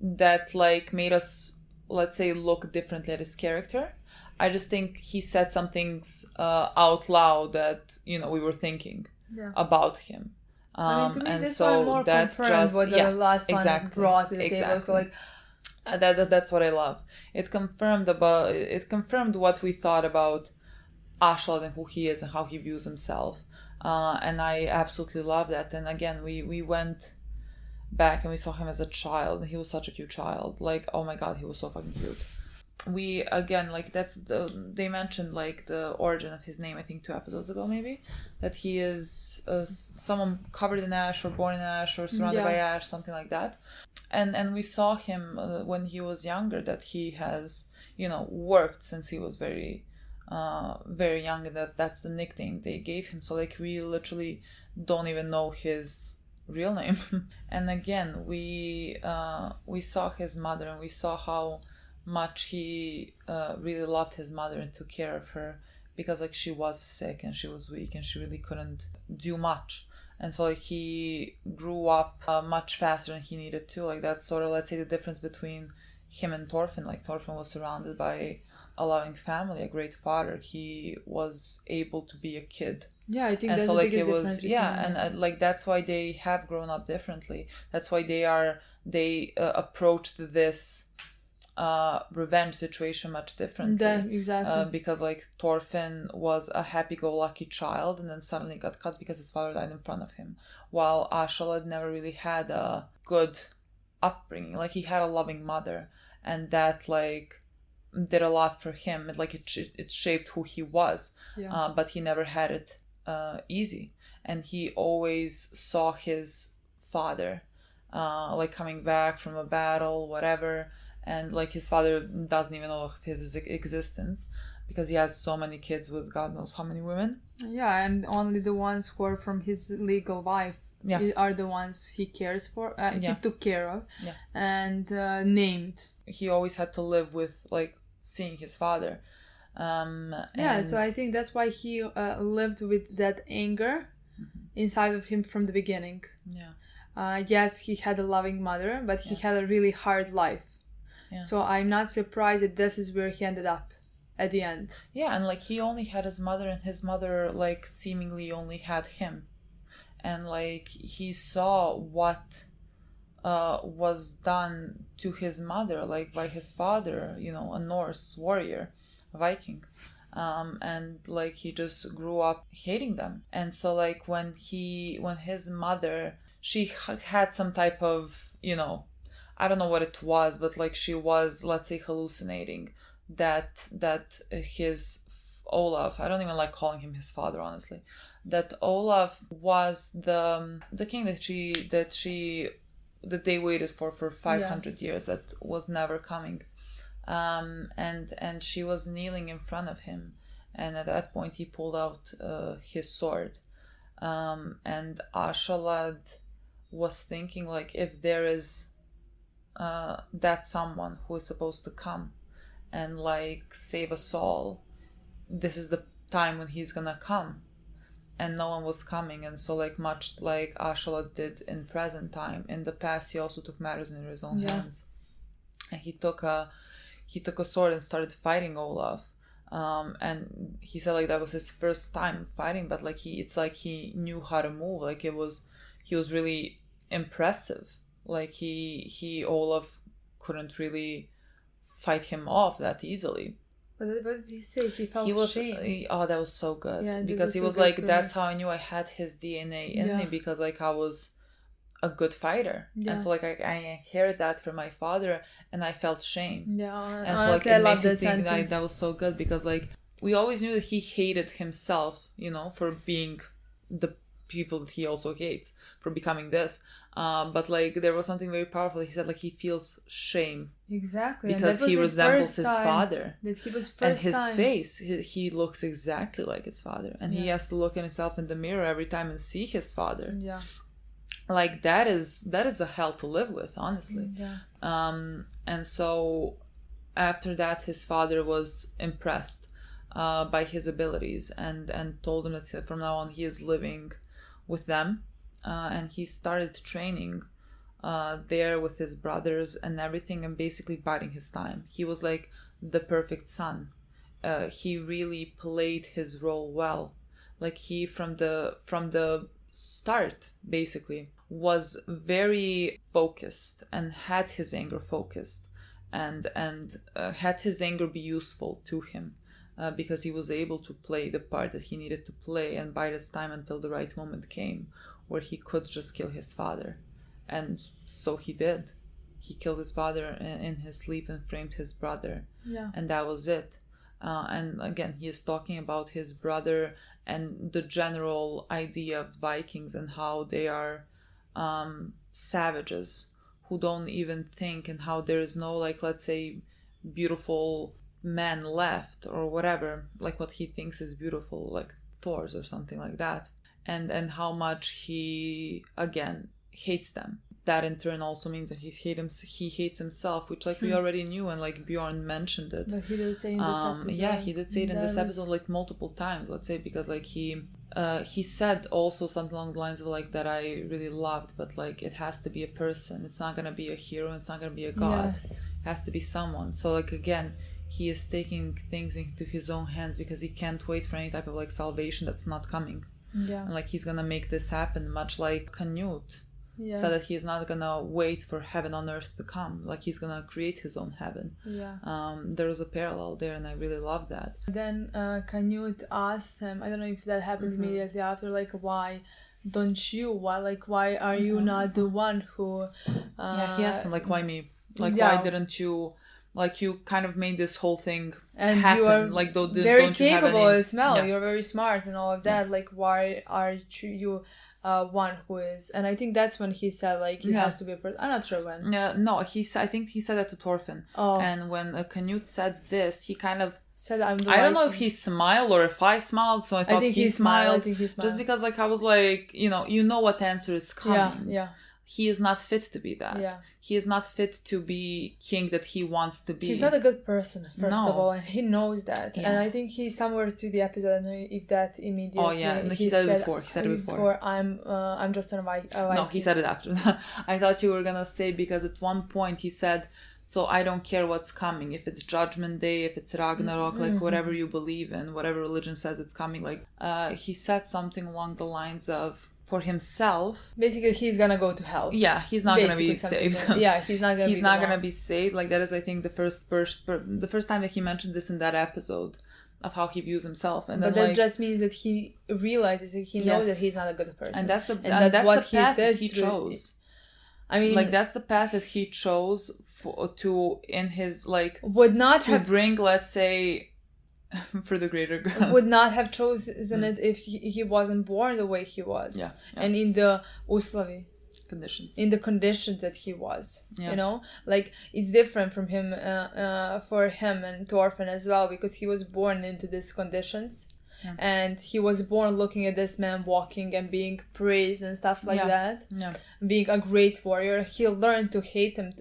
that like made us, let's say, look differently at his character. I just think he said some things out loud that, you know, we were thinking about him. To me, And this so one more that confirmed just what the last one brought to the table. So like, that's what I love. It confirmed what we thought about Askeladd and who he is and how he views himself. And I absolutely love that. And again, we went back and we saw him as a child. He was such a cute child. Like, oh my god, he was so fucking cute. We again, like, they mentioned like the origin of his name, I think 2 episodes ago maybe, that he is someone covered in ash or born in ash or surrounded by ash, something like that. And we saw him when he was younger, that he has, you know, worked since he was very young, and that's the nickname they gave him. So like we literally don't even know his real name. And again, we saw his mother, and we saw how much he really loved his mother and took care of her, because like she was sick and she was weak and she really couldn't do much. And so like he grew up much faster than he needed to. Like that's sort of, let's say, the difference between him and Thorfinn. Like Thorfinn was surrounded by a loving family, a great father. He was able to be a kid. Yeah, I think and that's so the like biggest it was difference between and like that's why they have grown up differently. That's why they approached this revenge situation much differently. Exactly. Because like Thorfinn was a happy-go-lucky child and then suddenly got cut because his father died in front of him, while Askeladd never really had a good upbringing. Like he had a loving mother, and that like did a lot for him. It shaped who he was. But he never had it easy, and he always saw his father like coming back from a battle, whatever. And like his father doesn't even know of his existence because he has so many kids with God knows how many women. Yeah, and only the ones who are from his legal wife are the ones he cares for. He took care of and named. He always had to live with like seeing his father. So I think that's why he lived with that anger inside of him from the beginning. Yes, he had a loving mother, but he had a really hard life. So I'm not surprised that this is where he ended up at the end. Yeah, and like he only had his mother, and his mother like seemingly only had him. And like he saw what was done to his mother, like by his father, you know, a Norse warrior, a Viking. And like he just grew up hating them. And so like when his mother, she had some type of, you know, I don't know what it was, but like she was, let's say, hallucinating that his Olaf, I don't even like calling him his father, honestly, that Olaf was the king that they waited for 500 years, that was never coming. And she was kneeling in front of him, and at that point he pulled out his sword. And Askeladd was thinking, like, if there is that someone who is supposed to come and like save us all, this is the time when he's gonna come. And no one was coming. And so like much like Askeladd did in present time, in the past he also took matters in his own hands, and he took a sword and started fighting Olaf. And he said like that was his first time fighting, but like he knew how to move. Like he was really impressive. Like Olaf couldn't really fight him off that easily. But what did he say? He felt shame. That was so good. Yeah, because he was like, that's how I knew I had his DNA in me, because like I was a good fighter. And so like I inherited that from my father, and I felt shame. Yeah, and so like it makes you think that was so good, because like we always knew that he hated himself, you know, for being the people that he also hates, for becoming this. But like there was something very powerful. He said like he feels shame. Exactly. Because he resembles his father. That he was and his face, he looks exactly like his father. And he has to look at himself in the mirror every time and see his father. Yeah. Like that is a hell to live with, honestly. Yeah. And so after that his father was impressed by his abilities and told him that from now on he is living with them. And he started training there with his brothers and everything, and basically biding his time. He was like the perfect son. He really played his role well. Like he from the start basically was very focused and had his anger focused, and had his anger be useful to him, because he was able to play the part that he needed to play and bide his time until the right moment came where he could just kill his father. And so he did. He killed his father in his sleep and framed his brother. Yeah. And that was it. And again, he is talking about his brother and the general idea of Vikings and how they are savages who don't even think, and how there is no, like, let's say, beautiful man left or whatever, like what he thinks is beautiful, like Thor's or something like that. And how much he, again, hates them. That in turn also means that he hates himself, which like we already knew, and like Bjorn mentioned it. But he did say in this episode. Yeah, he did say it in this episode like multiple times, let's say, because like he said also something along the lines of like that I really loved, but like it has to be a person. It's not gonna be a hero. It's not gonna be a god. Yes. It has to be someone. So like again, he is taking things into his own hands because he can't wait for any type of like salvation that's not coming. Yeah. And like he's gonna make this happen, much like Canute. Yeah. So that he is not gonna wait for heaven on earth to come. Like he's gonna create his own heaven. Yeah. There was a parallel there, and I really love that. Then Canute asked him, I don't know if that happened immediately after, like, why don't you? Why are you not the one who... yeah, he asked him, like, why me? Like, yeah. why didn't you... Like, you kind of made this whole thing and happen. You are like, don't very you have capable any... as well. Yeah. You're very smart and all of that. Like, why are you... one who is, and I think that's when he said like he has to be a person. I'm not sure when. No, I think he said that to Thorfinn. Oh. And when Canute said this, he kind of said I don't know if he smiled or if I smiled, so I thought he smiled. I think he smiled. Just because like I was like, you know what answer is coming. Yeah. He is not fit to be that. Yeah. He is not fit to be king that he wants to be. He's not a good person, first of all, and he knows that. Yeah. And I think he somewhere through the episode, I don't know if that immediately. Oh yeah, no, he said it before. He said it before. I'm just a Viking. No, he said it after that. I thought you were gonna say, because at one point he said, so I don't care what's coming. If it's Judgment Day, if it's Ragnarok, like whatever you believe in, whatever religion says it's coming. Like he said something along the lines of, for himself, basically he's gonna go to hell. Yeah, he's not gonna be saved. Yeah, he's not gonna be saved. Like that is, I think, the first time that he mentioned this in that episode of how he views himself. And but then, that just means that he realizes that he knows that he's not a good person, and that's the path that he chose. I mean, like that's the path that he chose would not have bring, let's say, for the greater good. Would not have chosen it if he wasn't born the way he was. Yeah. And in the Uslavi conditions. In the conditions that he was. Yeah. You know? Like, it's different from him, for him and Thorfinn as well, because he was born into these conditions. Yeah. And he was born looking at this man walking and being praised and stuff like that. Yeah. Being a great warrior. He learned to hate him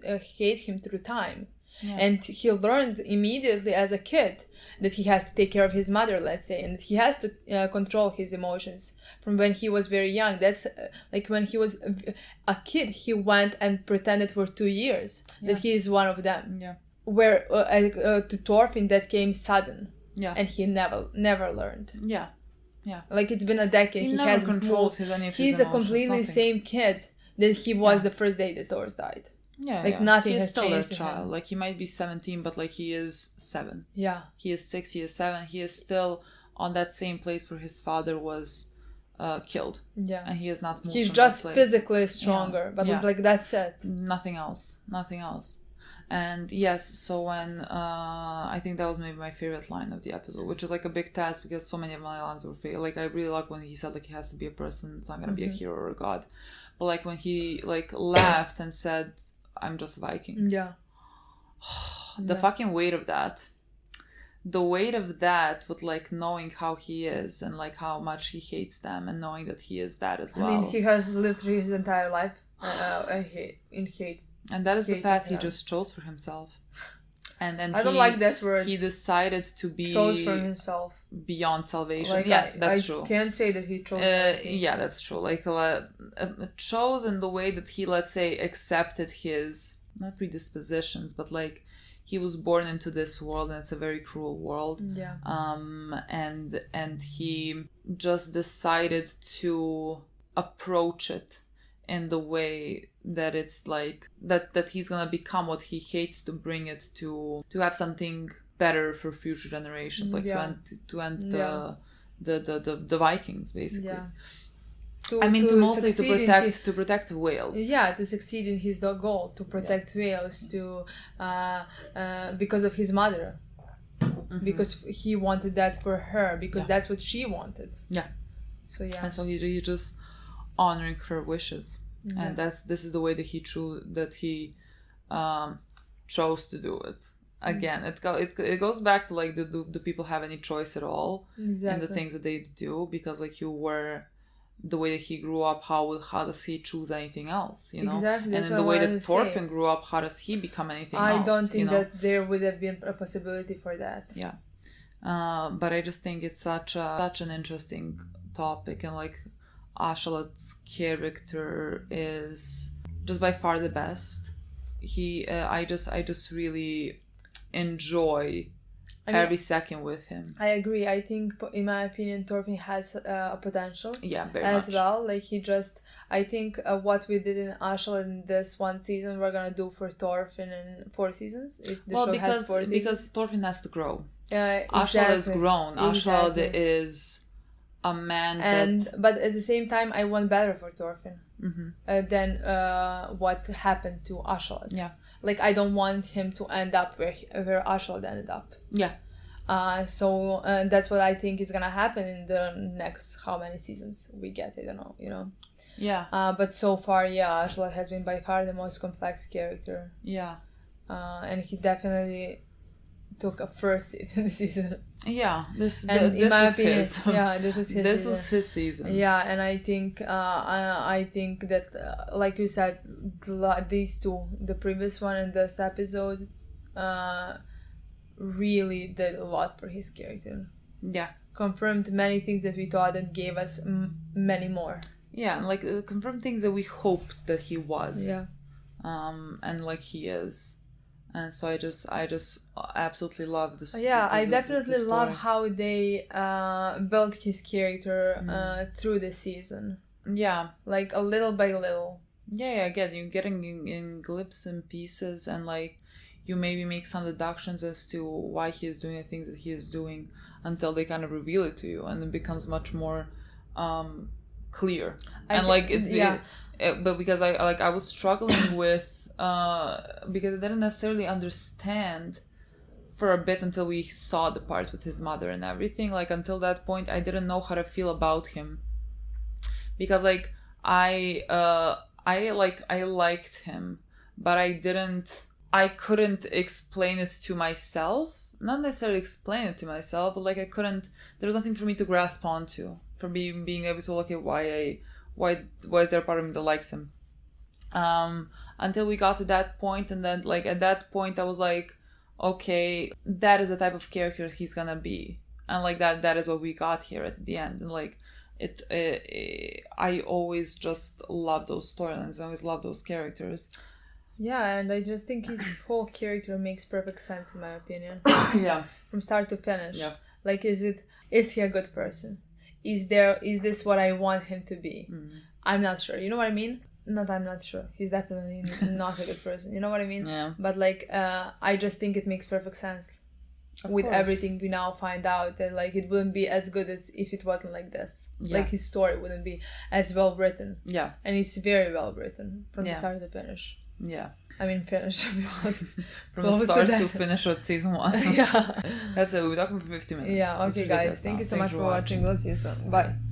through time. Yeah. And he learned immediately as a kid that he has to take care of his mother, let's say, and he has to control his emotions from when he was very young. That's like when he was a kid, he went and pretended for 2 years that he is one of them. Yeah. Where to Thorfinn that came sudden. Yeah. And he never learned. Yeah. Yeah. Like it's been a decade. He never hasn't controlled his any of his emotions. He's a completely same kid that he was the first day that Thor died. Yeah, like nothing has still changed. A child. Like he might be 17, but like he is 7. Yeah. He is 6. He is 7. He is still on that same place where his father was killed. Yeah. And he has not moved. He's just physically stronger, but like that's it. Nothing else. And yes, so when I think that was maybe my favorite line of the episode, which is like a big task because so many of my lines were favorite. Like I really like when he said like he has to be a person. It's not gonna be a hero or a god. But like when he like laughed and said, I'm just a Viking. Yeah. The fucking weight of that. The weight of that with like knowing how he is and like how much he hates them and knowing that he is that as well. I mean, he has lived through his entire life in hate. And that is the path he just chose for himself. And then I don't like that word. He decided to be chose for himself. Beyond salvation. Like, yes, that's true. I can't say that he chose. Yeah, that's true. Like chose in the way that he, let's say, accepted his not predispositions, but like he was born into this world, and it's a very cruel world. Yeah. And he just decided to approach it in the way that it's like that he's gonna become what he hates, to bring it to have something better for future generations, like to end the Vikings, basically. Yeah. To protect whales. Yeah, to succeed in his goal, to protect whales, to because of his mother, because he wanted that for her, because that's what she wanted. Yeah. So yeah. And so he just honoring her wishes, and this is the way that he chose to do it. Again, it goes back to like, do people have any choice at all in the things that they do? Because like the way that he grew up, how does he choose anything else? You know, exactly. And in the way that Thorfinn grew up, how does he become anything else? I don't think that there would have been a possibility for that. Yeah, but I just think it's such an interesting topic, and like Askeladd's character is just by far the best. I just really enjoy every second with him. I agree. I think, in my opinion, Thorfinn has a potential. Yeah, very as much. well. Like I think what we did in Askeladd in this one season, we're gonna do for Thorfinn in 4 seasons. If the show has 4 seasons. Because Thorfinn has to grow. Exactly. Askeladd has grown. Askeladd is a man but at the same time, I want better for Thorfinn than what happened to Askeladd. Yeah. Like, I don't want him to end up where Askeladd ended up. Yeah. So that's what I think is gonna happen in the next how many seasons we get. I don't know, you know. Yeah. But so far, Askeladd has been by far the most complex character. Yeah. And he definitely took a first seat in the season. Yeah, this in my was opinion, his. this was his. This was his season. Yeah, and I think that like you said, these two, the previous one and this episode, really did a lot for his character. Yeah, confirmed many things that we thought and gave us many more. Yeah, and like confirmed things that we hoped that he was. Yeah. And like he is. And so I just absolutely love this. Yeah, I definitely love how they built his character through the season. Yeah, like a little by little. Yeah, again, you're getting in glimpses and pieces, and like you maybe make some deductions as to why he is doing the things that he is doing until they kind of reveal it to you, and it becomes much more clear. But because I was struggling with. Because I didn't necessarily understand for a bit until we saw the part with his mother and everything. Like until that point, I didn't know how to feel about him, because like I liked him, but I couldn't explain it to myself. Not necessarily explain it to myself, but like there was nothing for me to grasp onto for being able to look at why is there a part of me that likes him. Until we got to that point, and then like at that point I was like, okay, that is the type of character he's gonna be, and like that is what we got here at the end. And like I always just love those storylines. I always love those characters. Yeah, and I just think his whole character makes perfect sense in my opinion. Yeah, from start to finish. Yeah, like is he a good person? Is this what I want him to be? I'm not sure. You know what I mean? I'm not sure. He's definitely not a good person. You know what I mean? Yeah. But like, I just think it makes perfect sense with everything we now find out, that like it wouldn't be as good as if it wasn't like this. Yeah. Like his story wouldn't be as well written. Yeah. And it's very well written from the start to finish. Yeah. I mean, finish. From the start to finish with season 1. Yeah. That's it. We'll be talking for 50 minutes. Yeah. Okay, guys. Thank you so much for watching. We'll see you soon. Bye.